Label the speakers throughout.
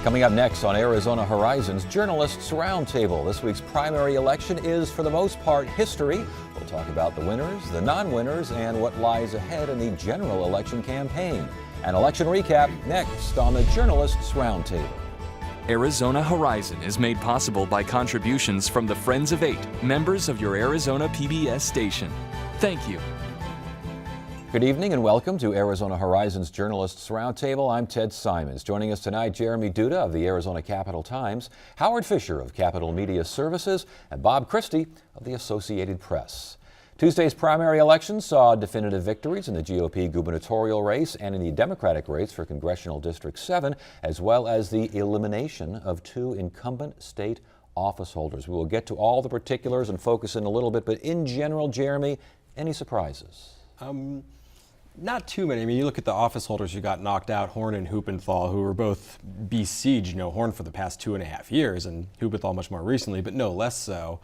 Speaker 1: Coming up next on Arizona Horizons Journalists Roundtable. This week's primary election is, for the most part, history. We'll talk about the winners, the non-winners, and what lies ahead in the general election campaign. An election recap next on the Journalists Roundtable.
Speaker 2: Arizona Horizon is made possible by contributions from the Friends of Eight, members of your Arizona PBS station. Thank you.
Speaker 1: Good evening and welcome to Arizona Horizons Journalists Roundtable. I'm Ted Simons. Joining us tonight, Jeremy Duda of the Arizona Capital-Times, Howard Fisher of Capital Media Services, and Bob Christie of the Associated Press. Tuesday's primary election saw definitive victories in the GOP gubernatorial race and in the Democratic race for Congressional District 7, as well as the elimination of two incumbent state office holders. We will get to all the particulars and focus in a little bit, but in general, Jeremy, any surprises?
Speaker 3: Not too many. I mean, you look at the office holders who got knocked out, Horn and Huppenthal, who were both besieged, Horn for the past 2.5 years and Huppenthal much more recently, but no less so.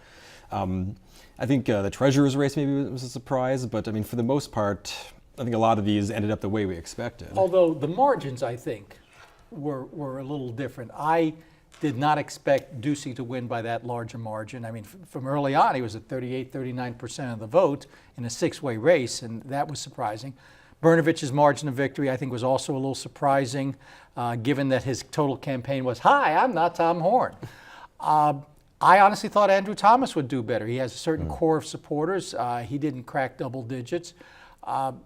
Speaker 3: I think the treasurer's race maybe was a surprise, but I mean, for the most part, I think a lot of these ended up the way we expected.
Speaker 4: Although the margins, I think, were a little different. I did not expect Ducey to win by that large a margin. I mean, from early on, he was at 38-39% of the vote in a six-way race, and that was surprising. Brnovich's margin of victory, I think, was also a little surprising, given that his total campaign was, "Hi, I'm not Tom Horn." I honestly thought Andrew Thomas would do better. He has a certain core of supporters. He didn't crack double digits. What's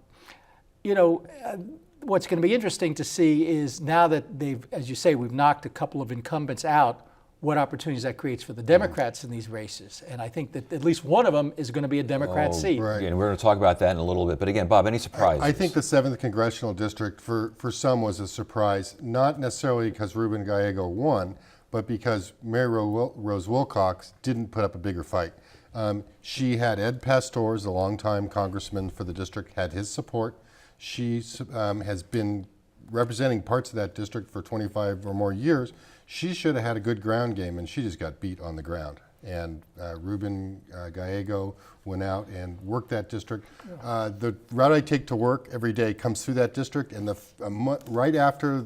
Speaker 4: going to be interesting to see is now that they've, as you say, we've knocked a couple of incumbents out, what opportunities that creates for the Democrats in these races. And I think that at least one of them is going to be a Democrat seat.
Speaker 1: Right. And we're going to talk about that in a little bit. But again, Bob, any surprises?
Speaker 5: I think the 7th Congressional District for some was a surprise, not necessarily because Ruben Gallego won, but because Mary Rose Wilcox didn't put up a bigger fight. She had Ed Pastors, a longtime congressman for the district, had his support. She has been representing parts of that district for 25 or more years. She should have had a good ground game, and she just got beat on the ground. And Ruben Gallego went out and worked that district. The route I take to work every day comes through that district, and right after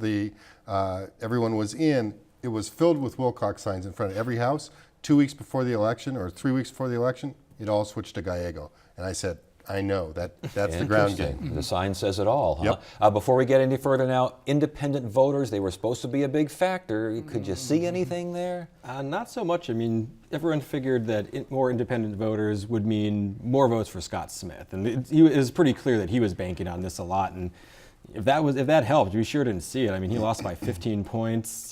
Speaker 5: everyone was in, it was filled with Wilcox signs in front of every house. 2 weeks before the election, or 3 weeks before the election, it all switched to Gallego. And I said, I know, that's the ground game.
Speaker 1: The sign says it all, huh? Yep. Before we get any further now, independent voters, they were supposed to be a big factor. Could you see anything there?
Speaker 3: Not so much. I mean, everyone figured that more independent voters would mean more votes for Scott Smith. And it was pretty clear that he was banking on this a lot. And if that helped, we sure didn't see it. I mean, he lost by 15 points.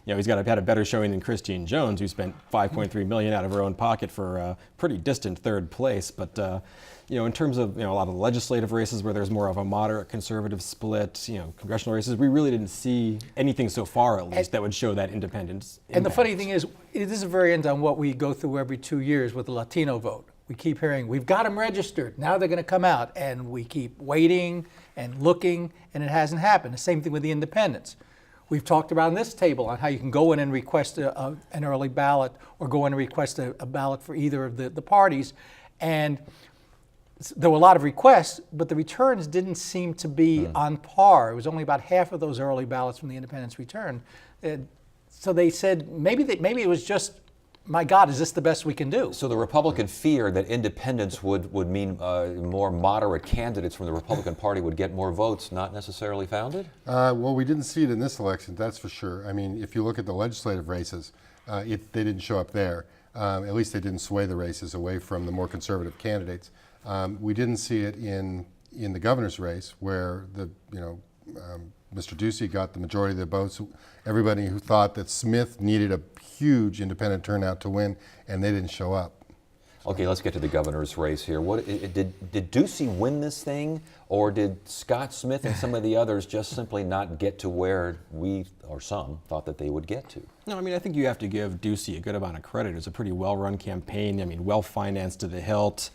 Speaker 3: He's had a better showing than Christine Jones, who spent $5.3 million out of her own pocket for a pretty distant third place. But in terms of a lot of the legislative races where there's more of a moderate conservative split, congressional races, we really didn't see anything so far, at least, that would show that independence.
Speaker 4: And the funny thing is, it is a variant on what we go through every 2 years with the Latino vote. We keep hearing, we've got them registered, now they're going to come out, and we keep waiting and looking, and it hasn't happened. The same thing with the independents. We've talked around this table on how you can go in and request an early ballot, or go in and request a ballot for either of the parties, and there were a lot of requests, but the returns didn't seem to be on par. It was only about half of those early ballots from the independents returned. So they said maybe it was just, my God, is this the best we can do?
Speaker 1: So the Republican fear that independents would mean more moderate candidates from the Republican Party would get more votes, not necessarily founded?
Speaker 5: Well, we didn't see it in this election, that's for sure. I mean, if you look at the legislative races, they didn't show up there. At least they didn't sway the races away from the more conservative candidates. We didn't see it in the governor's race, where Mr. Ducey got the majority of the votes. Everybody who thought that Smith needed a huge independent turnout to win, and they didn't show up.
Speaker 1: Okay, let's get to the governor's race here. Did Ducey win this thing, or did Scott Smith and some of the others just simply not get to where we, or some, thought that they would get to?
Speaker 3: No, I mean, I think you have to give Ducey a good amount of credit. It was a pretty well-run campaign. I mean, well-financed to the hilt.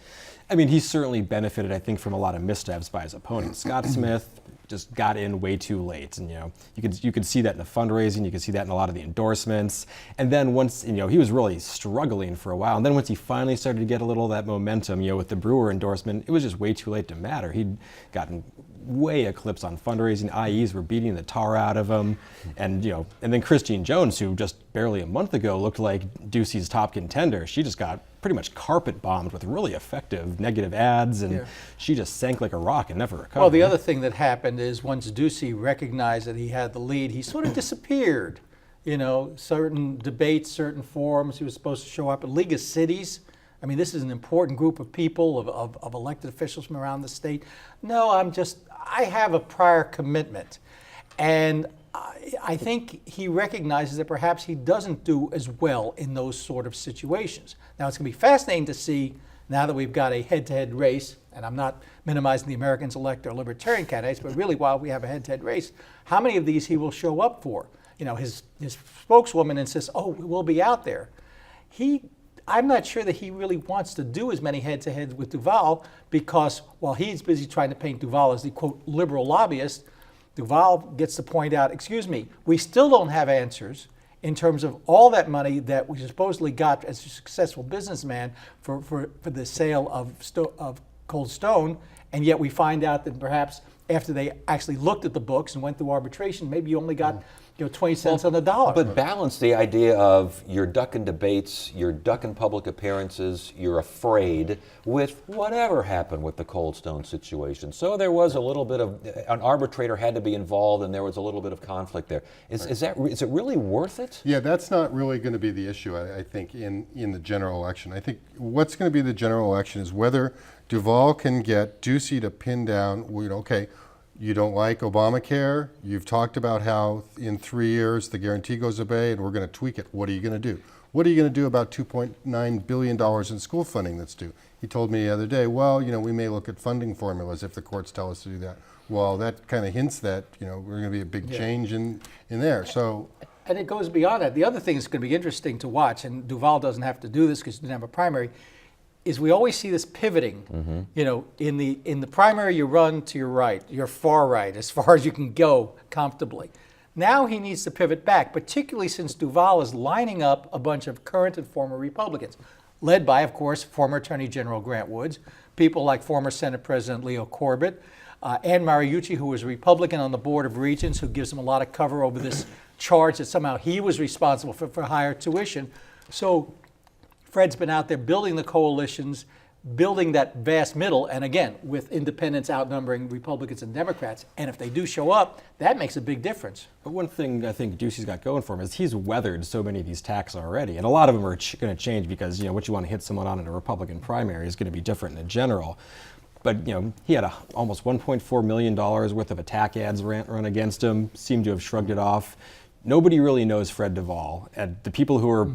Speaker 3: I mean, he certainly benefited, I think, from a lot of missteps by his opponent. Scott Smith just got in way too late, and you could see that in the fundraising, you could see that in a lot of the endorsements, and then once he was really struggling for a while, and then once he finally started to get a little of that momentum, with the Brewer endorsement, it was just way too late to matter. He'd gotten way eclipsed on fundraising. IEs were beating the tar out of him, and and then Christine Jones, who just barely a month ago looked like Ducey's top contender, she just got pretty much carpet bombed with really effective negative ads, and she just sank like a rock and never recovered.
Speaker 4: Well, the other thing that happened is once Ducey recognized that he had the lead, he sort of disappeared. Certain debates, certain forums, he was supposed to show up at League of Cities. I mean, this is an important group of people, of elected officials from around the state. No, I have a prior commitment. And I think he recognizes that perhaps he doesn't do as well in those sort of situations. Now, it's going to be fascinating to see, now that we've got a head-to-head race, and I'm not minimizing the Americans elect or libertarian candidates, but really while we have a head-to-head race, how many of these he will show up for. His spokeswoman insists, we'll be out there. I'm not sure that he really wants to do as many head-to-heads with Duval, because while he's busy trying to paint Duval as the, quote, liberal lobbyist, Duval gets to point out, excuse me, we still don't have answers in terms of all that money that we supposedly got as a successful businessman for the sale of Cold Stone, and yet we find out that perhaps after they actually looked at the books and went through arbitration, maybe you only got 20 cents on the dollar.
Speaker 1: But balance the idea of you're ducking debates, you're ducking public appearances, you're afraid with whatever happened with the Cold Stone situation. So there was a little bit of, an arbitrator had to be involved, and there was a little bit of conflict there. Is it really worth it?
Speaker 5: Yeah, that's not really going to be the issue, I think, in the general election. I think what's going to be the general election is whether Duval can get Ducey to pin down, okay, you don't like Obamacare. You've talked about how in 3 years the guarantee goes away and we're going to tweak it. What are you going to do? What are you going to do about $2.9 billion in school funding that's due? He told me the other day, we may look at funding formulas if the courts tell us to do that. Well, that kind of hints that, we're going to be a big change in there. So,
Speaker 4: and it goes beyond that. The other thing that's going to be interesting to watch, and Duval doesn't have to do this because he didn't have a primary, is we always see this pivoting. In the primary you run to your right, your far right, as far as you can go comfortably. Now he needs to pivot back, particularly since Duval is lining up a bunch of current and former Republicans, led by, of course, former Attorney General Grant Woods, people like former Senate President Leo Corbett, Ann Mariucci, who was a Republican on the Board of Regents, who gives him a lot of cover over this charge that somehow he was responsible for higher tuition. So Fred's been out there building the coalitions, building that vast middle, and again, with independents outnumbering Republicans and Democrats. And if they do show up, that makes a big difference.
Speaker 3: But one thing I think Ducey's got going for him is he's weathered so many of these attacks already. And a lot of them are going to change because, what you want to hit someone on in a Republican primary is going to be different in a general. But, he had almost $1.4 million worth of attack ads run against him, seemed to have shrugged it off. Nobody really knows Fred Duval, and the people who are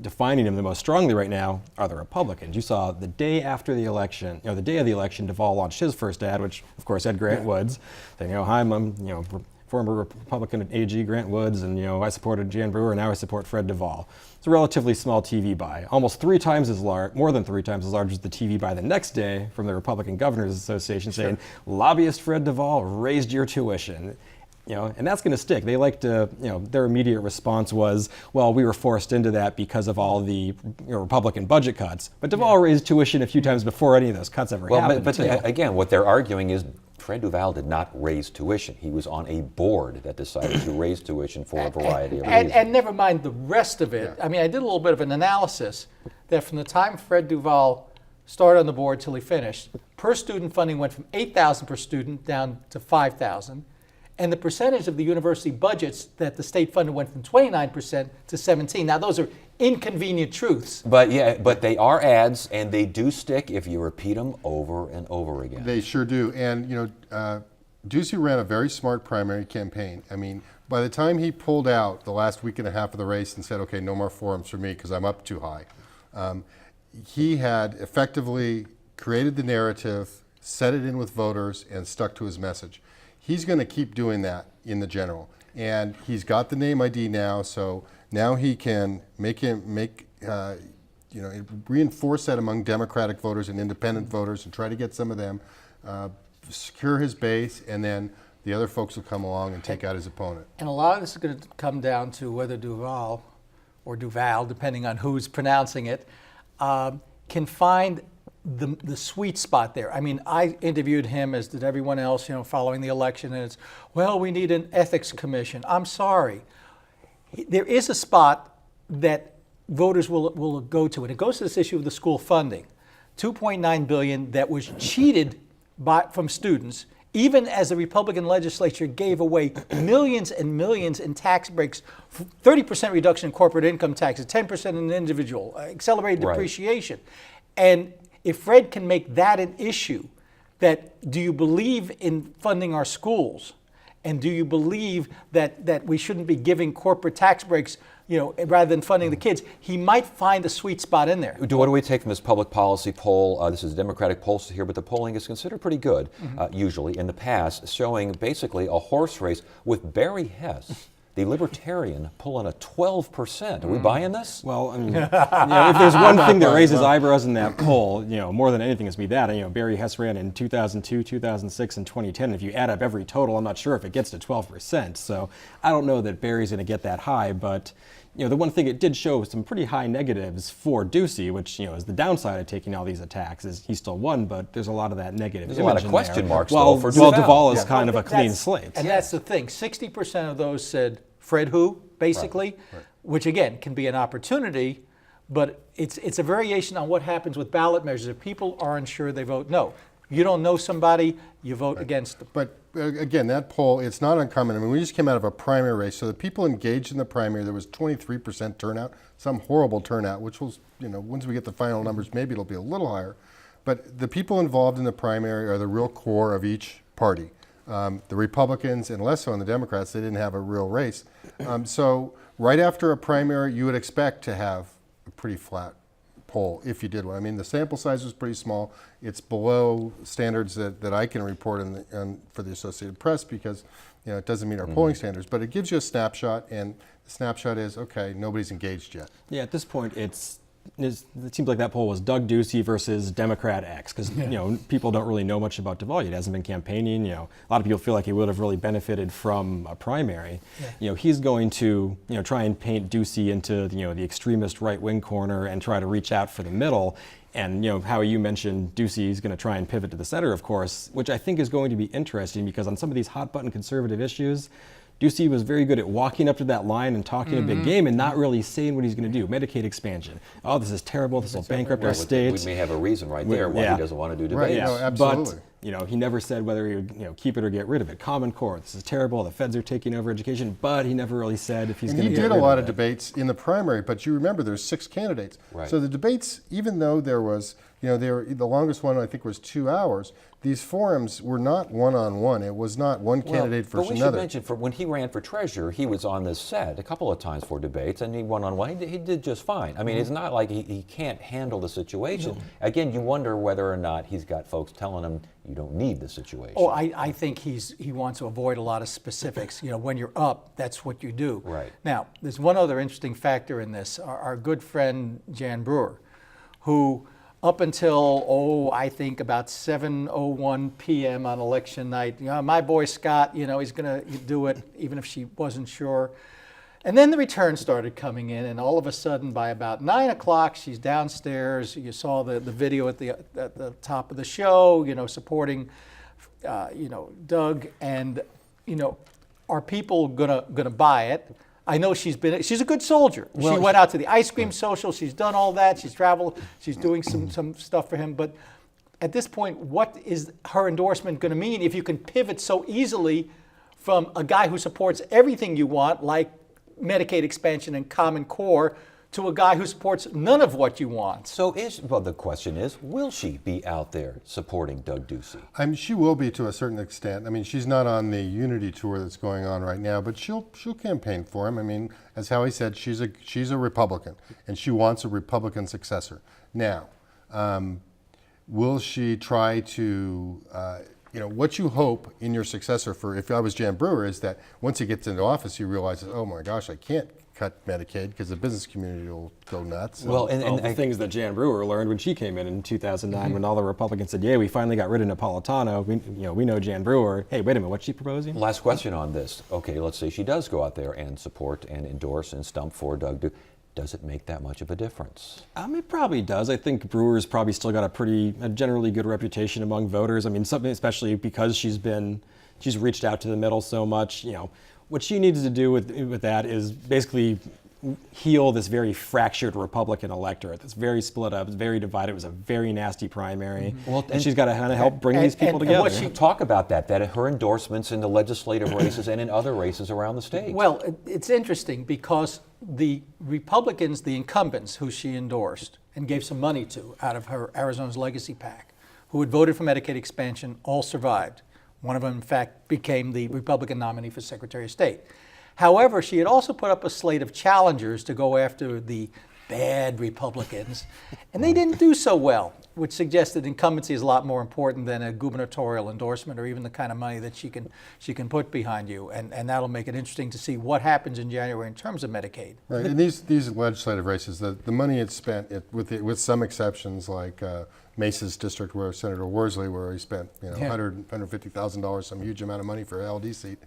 Speaker 3: defining him the most strongly right now are the Republicans. You saw the day after the election, the day of the election, Duval launched his first ad, which of course had Grant Woods, saying, hi, I'm former Republican AG Grant Woods, and I supported Jan Brewer, and now I support Fred Duval. It's a relatively small TV buy, almost 3 times as large, more than 3 times as large as the TV buy the next day from the Republican Governors Association, saying, lobbyist Fred Duval raised your tuition. And that's going to stick. They like to, their immediate response was, well, we were forced into that because of all the Republican budget cuts. But Duval raised tuition a few times before any of those cuts ever happened.
Speaker 1: But again, what they're arguing is Fred Duval did not raise tuition. He was on a board that decided to raise tuition for a variety of reasons.
Speaker 4: And never mind the rest of it. I mean, I did a little bit of an analysis that from the time Fred Duval started on the board till he finished, per student funding went from $8,000 per student down to $5,000. And the percentage of the university budgets that the state funded went from 29% to 17%. Now, those are inconvenient truths.
Speaker 1: But they are ads, and they do stick if you repeat them over and over again.
Speaker 5: They sure do. And, Ducey ran a very smart primary campaign. I mean, by the time he pulled out the last week and a half of the race and said, okay, no more forums for me because I'm up too high, he had effectively created the narrative, set it in with voters, and stuck to his message. He's going to keep doing that in the general, and he's got the name ID now. So now he can reinforce that among Democratic voters and independent voters, and try to get some of them, secure his base, and then the other folks will come along and take out his opponent.
Speaker 4: And a lot of this is going to come down to whether Duval, or Duval, depending on who's pronouncing it, can find the sweet spot there. I mean, I interviewed him, as did everyone else, following the election, and it's, well, we need an ethics commission. I'm sorry. There is a spot that voters will go to, and it goes to this issue of the school funding. $2.9 billion that was cheated from students, even as the Republican legislature gave away millions and millions in tax breaks, 30% reduction in corporate income taxes, 10% in individual, accelerated depreciation. And if Fred can make that an issue, that do you believe in funding our schools? And do you believe that we shouldn't be giving corporate tax breaks, rather than funding the kids? He might find a sweet spot in there.
Speaker 1: What do we take from this public policy poll? This is a Democratic poll here, but the polling is considered pretty good, usually, in the past, showing basically a horse race with Barry Hess, the Libertarian, pulling a 12%. Are we buying this?
Speaker 3: Well, I mean, if there's one thing that raises eyebrows in that poll, more than anything, is be that. Barry Hess ran in 2002, 2006, and 2010. If you add up every total, I'm not sure if it gets to 12%. So I don't know that Barry's going to get that high, but the one thing it did show some pretty high negatives for Ducey, which is the downside of taking all these attacks, is he still won, but there's a lot of that negative.
Speaker 1: There's a lot of question marks.
Speaker 3: Well,
Speaker 1: for
Speaker 3: Duvall is kind of a clean slate.
Speaker 4: And that's the thing. 60% of those said Fred who, basically, which again can be an opportunity, but it's a variation on what happens with ballot measures. If people aren't sure, they vote no. You don't know somebody, you vote against them.
Speaker 5: But again, that poll, it's not uncommon. I mean, we just came out of a primary race, so the people engaged in the primary, there was 23% turnout, some horrible turnout, which will, once we get the final numbers, maybe it'll be a little higher. But the people involved in the primary are the real core of each party. The Republicans, and less so on the Democrats, they didn't have a real race. So right after a primary, you would expect to have a pretty flat poll if you did one. I mean, the sample size was pretty small. It's below standards that I can report for the Associated Press because it doesn't meet our polling standards. But it gives you a snapshot, and the snapshot is, okay, nobody's engaged yet.
Speaker 3: Yeah, at this point, it seems like that poll was Doug Ducey versus Democrat X, because people don't really know much about Duvall. He hasn't been campaigning. A lot of people feel like he would have really benefited from a primary. Yeah. He's going to try and paint Ducey into the extremist right-wing corner and try to reach out for the middle. And Howie, you mentioned Ducey is going to try and pivot to the center, of course, which I think is going to be interesting because on some of these hot-button conservative issues, Ducey was very good at walking up to that line and talking a big game and not really saying what he's going to do. Medicaid expansion. Oh, this is terrible. This will bankrupt our state.
Speaker 1: We may have a reason right there why he doesn't want to do debates.
Speaker 5: Right, no, absolutely.
Speaker 3: But he never said whether he would keep it or get rid of it. Common Core. This is terrible. The feds are taking over education. But he never really said if he's going to get rid of it.
Speaker 5: He did a lot of debates in the primary, but you remember there's 6 candidates.
Speaker 1: Right.
Speaker 5: So the debates, even though there was, the longest one I think was 2 hours. These forums were not one-on-one. It was not one candidate versus another.
Speaker 1: But we should mention, when he ran for treasurer, he was on this set a couple of times for debates, and he one-on-one. He did just fine. I mean, it's not like he can't handle the situation. No. Again, you wonder whether or not he's got folks telling him you don't need the situation.
Speaker 4: Oh, I think he wants to avoid a lot of specifics. When you're up, that's what you do.
Speaker 1: Right.
Speaker 4: Now, there's one other interesting factor in this. Our good friend Jan Brewer, who up until, I think about 7:01 p.m. on election night, my boy Scott, he's going to do it, even if she wasn't sure. And then the returns started coming in, and all of a sudden, by about 9 o'clock, she's downstairs. You saw the video at the top of the show, supporting, Doug. And, are people gonna buy it? I know she's a good soldier. Well, she went out to the ice cream social. She's done all that. She's traveled. She's doing some stuff for him. But at this point, what is her endorsement going to mean if you can pivot so easily from a guy who supports everything you want, like Medicaid expansion and Common Core, to a guy who supports none of what you want?
Speaker 1: So the question is, will she be out there supporting Doug Ducey?
Speaker 5: She will be to a certain extent. I mean, she's not on the Unity tour that's going on right now, but she'll campaign for him. I mean, as Howie said, she's a Republican, and she wants a Republican successor. Now, will she try to, what you hope in your successor if I was Jan Brewer, is that once he gets into office, he realizes, oh my gosh, I can't cut Medicaid because the business community will go nuts.
Speaker 3: Well, and the things that Jan Brewer learned when she came in 2009, when all the Republicans said, "Yeah, we finally got rid of Napolitano." We know Jan Brewer. Hey, wait a minute, what's she proposing?
Speaker 1: Last question on this. Okay, let's say she does go out there and support and endorse and stump for Doug Ducey. Does it make that much of a difference?
Speaker 3: It probably does. I think Brewer's probably still got a generally good reputation among voters. I mean, something especially because she's reached out to the middle so much. You know, what she needs to do with that is basically heal this very fractured Republican electorate that's very split up, it's very divided. It was a very nasty primary.
Speaker 1: Well,
Speaker 3: and she's got to kind of help bring these people
Speaker 4: and
Speaker 3: together.
Speaker 4: what she-
Speaker 1: Talk about that her endorsements in the legislative races and in other races around the state.
Speaker 4: Well, it's interesting because the Republicans, the incumbents who she endorsed and gave some money to out of her Arizona's Legacy PAC, who had voted for Medicaid expansion, all survived. One of them, in fact, became the Republican nominee for Secretary of State. However, she had also put up a slate of challengers to go after the bad Republicans, and they didn't do so well, which suggested incumbency is a lot more important than a gubernatorial endorsement or even the kind of money that she can put behind you, and that'll make it interesting to see what happens in January in terms of Medicaid.
Speaker 5: Right, and these legislative races, the money it's spent, with some exceptions like Mesa's district where Senator Worsley, where he spent $150,000, some huge amount of money for an LD seat,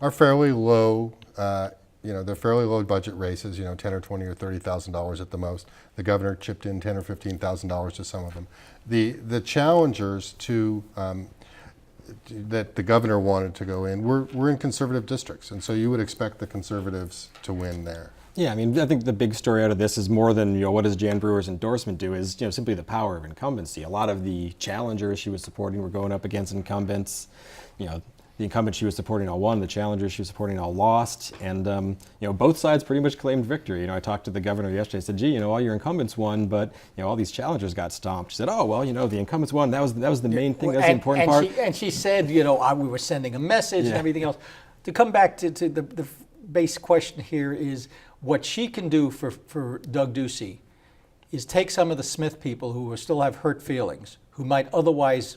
Speaker 5: are fairly low. They're fairly low budget races. $10 or $20 or $30,000 at the most. The governor chipped in $10,000 or $15,000 to some of them. The challengers that the governor wanted to go in were in conservative districts, and so you would expect the conservatives to win there.
Speaker 3: Yeah, I mean, I think the big story out of this is more than what does Jan Brewer's endorsement do is simply the power of incumbency. A lot of the challengers she was supporting were going up against incumbents. The incumbents she was supporting all won, the challengers she was supporting all lost, and both sides pretty much claimed victory. I talked to the governor yesterday. I said, "Gee, all your incumbents won, but all these challengers got stomped." She said, "Oh, well, the incumbents won. That was the main thing. That's the important part."
Speaker 4: And she said, we were sending a message and everything else. To come back to the base question here is what she can do for Doug Ducey is take some of the Smith people who still have hurt feelings, who might otherwise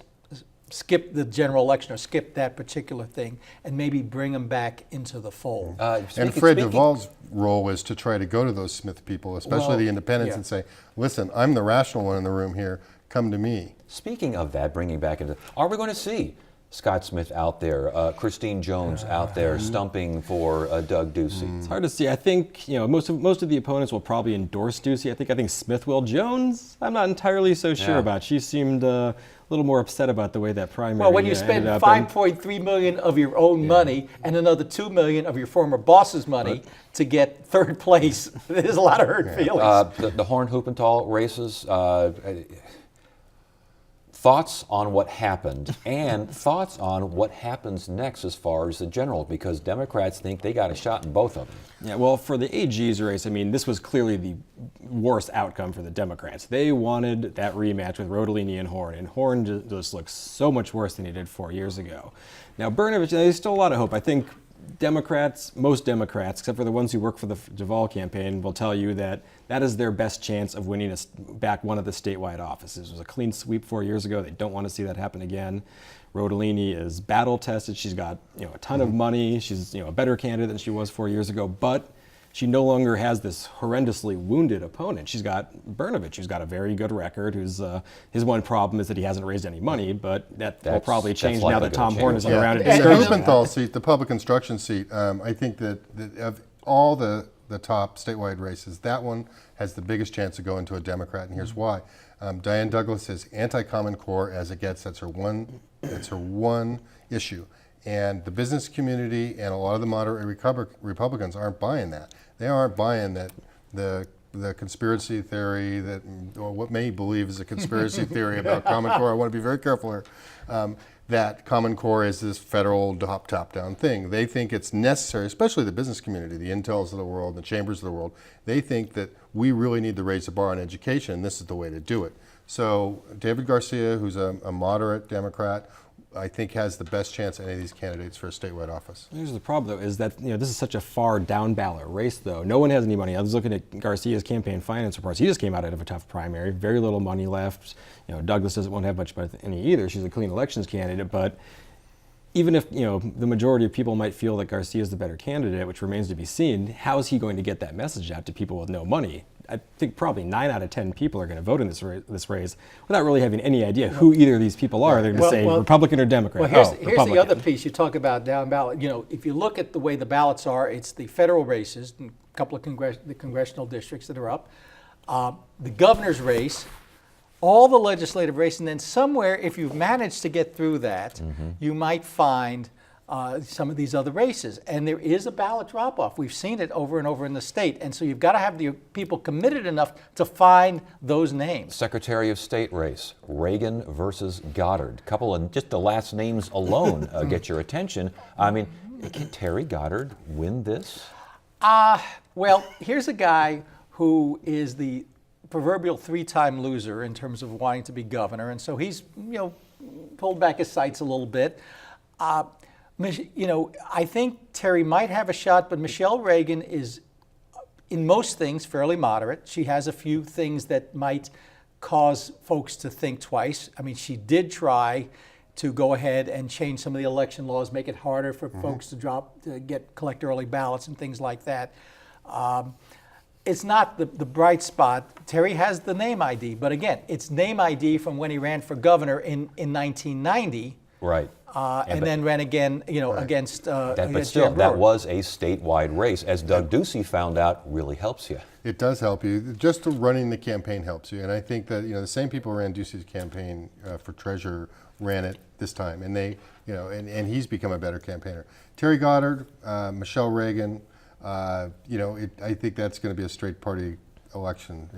Speaker 4: skip the general election or skip that particular thing, and maybe bring them back into the fold.
Speaker 5: And Fred Duvall's role is to try to go to those Smith people, especially the independents, and say, listen, I'm the rational one in the room here, come to me.
Speaker 1: Speaking of that, bringing back into, are we going to see Scott Smith out there, Christine Jones out there stumping for Doug Ducey?
Speaker 3: It's hard to see. I think most of the opponents will probably endorse Ducey. I think Smith will. Jones, I'm not entirely so sure about. She seemed a little more upset about the way that primary.
Speaker 4: Well, when you spend $5.3 million of your own money and another $2 million of your former boss's money to get third place, there's a lot of hurt feelings.
Speaker 1: The Horn-Huppenthal races. Thoughts on what happened and thoughts on what happens next as far as the general, because Democrats think they got a shot in both of them.
Speaker 3: Yeah, well, for the AG's race, I mean, this was clearly the worst outcome for the Democrats. They wanted that rematch with Rodolini and Horn just looks so much worse than he did 4 years ago. Now, Brnovich, there's still a lot of hope. I think most Democrats, except for the ones who work for the Duvall campaign, will tell you that is their best chance of winning back one of the statewide offices. It was a clean sweep 4 years ago. They don't want to see that happen again. Rodolini is battle tested. She's got a ton of money. She's a better candidate than she was 4 years ago, but she no longer has this horrendously wounded opponent. She's got Brnovich, who's got a very good record, whose his one problem is that he hasn't raised any money, but that will probably change now that Tom Horn isn't around.
Speaker 5: The Huppenthal seat, the public instruction seat, I think that of all the top statewide races, that one has the biggest chance of going to a Democrat, and here's why. Diane Douglas is anti-Common Core as it gets. That's her one issue. And the business community and a lot of the moderate Republicans aren't buying that. They aren't buying that the conspiracy theory or what many believe is a conspiracy theory about Common Core. I want to be very careful here. That Common Core is this federal top-down thing. They think it's necessary, especially the business community, the Intels of the world, the Chambers of the world. They think that we really need to raise the bar on education, and this is the way to do it. So David Garcia, who's a moderate Democrat, I think has the best chance of any of these candidates for a statewide office.
Speaker 3: Here's the problem, though, is that this is such a far down ballot race, though. No one has any money. I was looking at Garcia's campaign finance reports. He just came out of a tough primary, very little money left. Douglas won't have much any either. She's a clean elections candidate, but even if the majority of people might feel that Garcia is the better candidate, which remains to be seen, how is he going to get that message out to people with no money? I think probably 9 out of 10 people are going to vote in this race without really having any idea who either of these people are. They're going to say Republican or Democrat.
Speaker 4: Well, here's the
Speaker 3: Republican.
Speaker 4: other piece. You talk about down ballot. If you look at the way the ballots are, it's the federal races, a couple of the congressional districts that are up, the governor's race, all the legislative race, and then somewhere, if you've managed to get through that, you might find some of these other races. And there is a ballot drop-off. We've seen it over and over in the state. And so you've got to have the people committed enough to find those names.
Speaker 1: Secretary of State race, Reagan versus Goddard. Couple of just the last names alone get your attention. I mean, can Terry Goddard win this?
Speaker 4: Well, here's a guy who is the proverbial 3-time loser in terms of wanting to be governor, and so he's pulled back his sights a little bit. I think Terry might have a shot, but Michelle Reagan is, in most things, fairly moderate. She has a few things that might cause folks to think twice. I mean, she did try to go ahead and change some of the election laws, make it harder for folks to collect early ballots and things like that. It's not the bright spot. Terry has the name ID, but again, it's name ID from when he ran for governor in 1990.
Speaker 1: Right.
Speaker 4: And then ran again, against
Speaker 1: But
Speaker 4: against
Speaker 1: still,
Speaker 4: Jan
Speaker 1: that
Speaker 4: Brewer.
Speaker 1: was a statewide race, as Doug Ducey found out really helps you.
Speaker 5: It does help you. Just running the campaign helps you. And I think that, the same people who ran Ducey's campaign for treasurer ran it this time. And they, and he's become a better campaigner. Terry Goddard, Michelle Reagan, I think that's going to be a straight party election.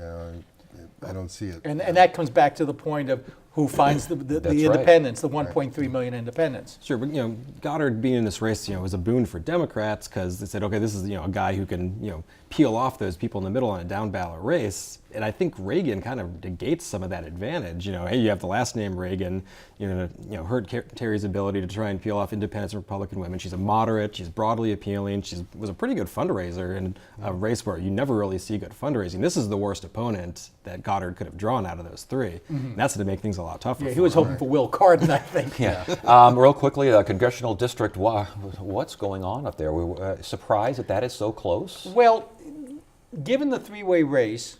Speaker 5: I don't see it.
Speaker 4: And that comes back to the point of who finds the
Speaker 1: That's right.
Speaker 4: independents, the 1.3 million independents.
Speaker 3: Sure, but Goddard being in this race, was a boon for Democrats because they said, okay, this is a guy who can peel off those people in the middle in a down ballot race. And I think Reagan kind of negates some of that advantage. Hey, you have the last name Reagan. Hurt Terry's ability to try and peel off independents and Republican women. She's a moderate. She's broadly appealing. She was a pretty good fundraiser in a race where you never really see good fundraising. This is the worst opponent that Goddard could have drawn out of those three. And that's to make things a lot tougher.
Speaker 4: Yeah,
Speaker 3: for
Speaker 4: he was
Speaker 3: him.
Speaker 4: hoping for Will Cardin, I think.
Speaker 1: Yeah. Real quickly, congressional district, what's going on up there? We were surprised that is so close.
Speaker 4: Well, given the three-way race,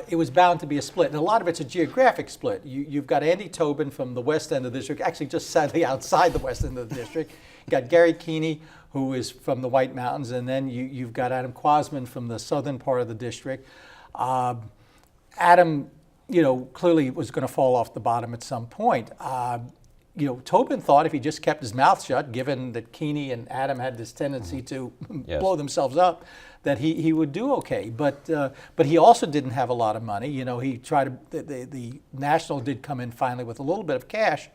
Speaker 4: it was bound to be a split, and a lot of it's a geographic split. You've got Andy Tobin from the west end of the district, actually just sadly outside the west end of the district. You've got Gary Keeney, who is from the White Mountains, and then you've got Adam Quasman from the southern part of the district. Adam, clearly was going to fall off the bottom at some point. Tobin thought if he just kept his mouth shut, given that Keeney and Adam had this tendency to blow themselves up, that he would do okay. But he also didn't have a lot of money. He tried to, the National did come in finally with a little bit of cash,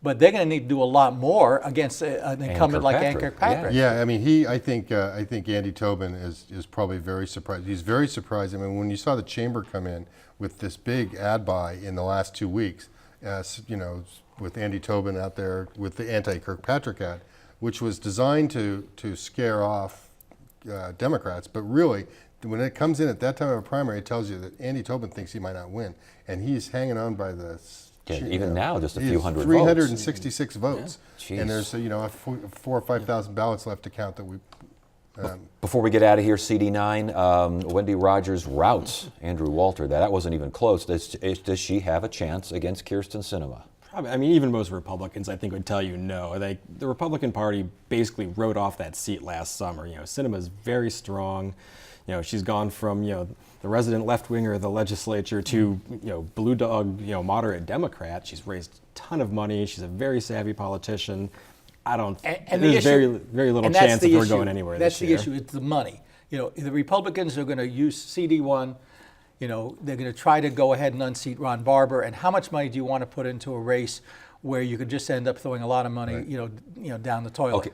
Speaker 4: but they're going to need to do a lot more against an incumbent like Ann Kirkpatrick.
Speaker 5: Yeah, I mean, I think Andy Tobin is probably very surprised. He's very surprised. I mean, when you saw the chamber come in with this big ad buy in the last 2 weeks, with Andy Tobin out there with the anti-Kirkpatrick ad, which was designed to scare off Democrats, but really, when it comes in at that time of a primary, it tells you that Andy Tobin thinks he might not win, and he's hanging on by the.
Speaker 1: Even now, just a few hundred
Speaker 5: 366 votes,
Speaker 1: Yeah.
Speaker 5: and there's 4,000 or 5,000 ballots left to count that we.
Speaker 1: Before we get out of here, CD9, Wendy Rogers routs Andrew Walter. That wasn't even close. Does she have a chance against Kirsten Sinema?
Speaker 3: Probably, I mean, even most Republicans, I think, would tell you no. The Republican Party basically wrote off that seat last summer. Sinema's very strong. She's gone from the resident left-winger of the legislature to blue dog moderate Democrat. She's raised a ton of money. She's a very savvy politician. There's very little chance of her going anywhere
Speaker 4: that's
Speaker 3: this year.
Speaker 4: That's the issue. It's the money. The Republicans are going to use CD1. They're going to try to go ahead and unseat Ron Barber. And how much money do you want to put into a race where you could just end up throwing a lot of money, down the toilet?
Speaker 1: Okay,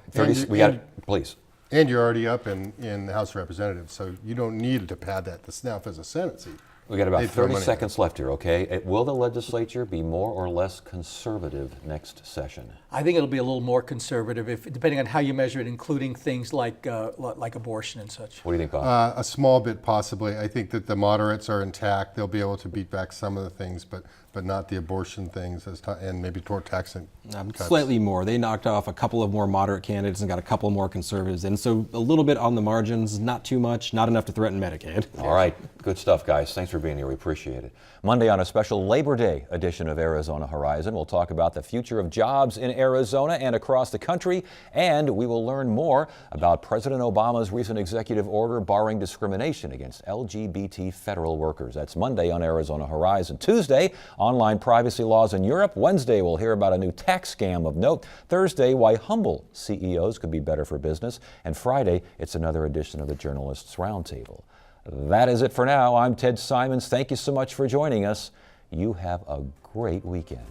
Speaker 1: please.
Speaker 5: And you're already up in the House of Representatives, so you don't need to pad that to snuff as a Senate seat.
Speaker 1: We got about
Speaker 5: They throw
Speaker 1: 30
Speaker 5: money.
Speaker 1: seconds left here, okay? Will the legislature be more or less conservative next session?
Speaker 4: I think it'll be a little more conservative, if, depending on how you measure it, including things like abortion and such.
Speaker 1: What do you think, Bob?
Speaker 5: A small bit possibly. I think that the moderates are intact. They'll be able to beat back some of the things, but not the abortion things and maybe toward tax cuts.
Speaker 3: Slightly more. They knocked off a couple of more moderate candidates and got a couple more conservatives in. So a little bit on the margins, not too much, not enough to threaten Medicaid.
Speaker 1: All right, good stuff, guys. Thanks for being here. We appreciate it. Monday on a special Labor Day edition of Arizona Horizon, we'll talk about the future of jobs in Arizona and across the country, and we will learn more about President Obama's recent executive order barring discrimination against LGBT federal workers. That's Monday on Arizona Horizon. Tuesday, online privacy laws in Europe. Wednesday, we'll hear about a new tax scam of note. Thursday, why humble CEOs could be better for business. And Friday, it's another edition of the Journalists Roundtable. That is it for now. I'm Ted Simons. Thank you so much for joining us. You have a great weekend.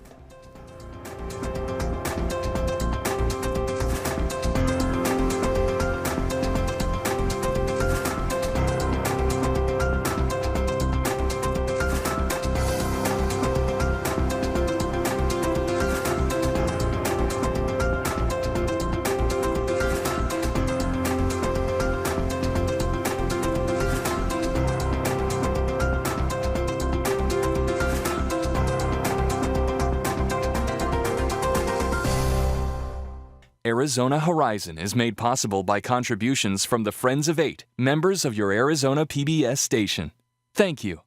Speaker 2: Arizona Horizon is made possible by contributions from the Friends of Eight, members of your Arizona PBS station. Thank you.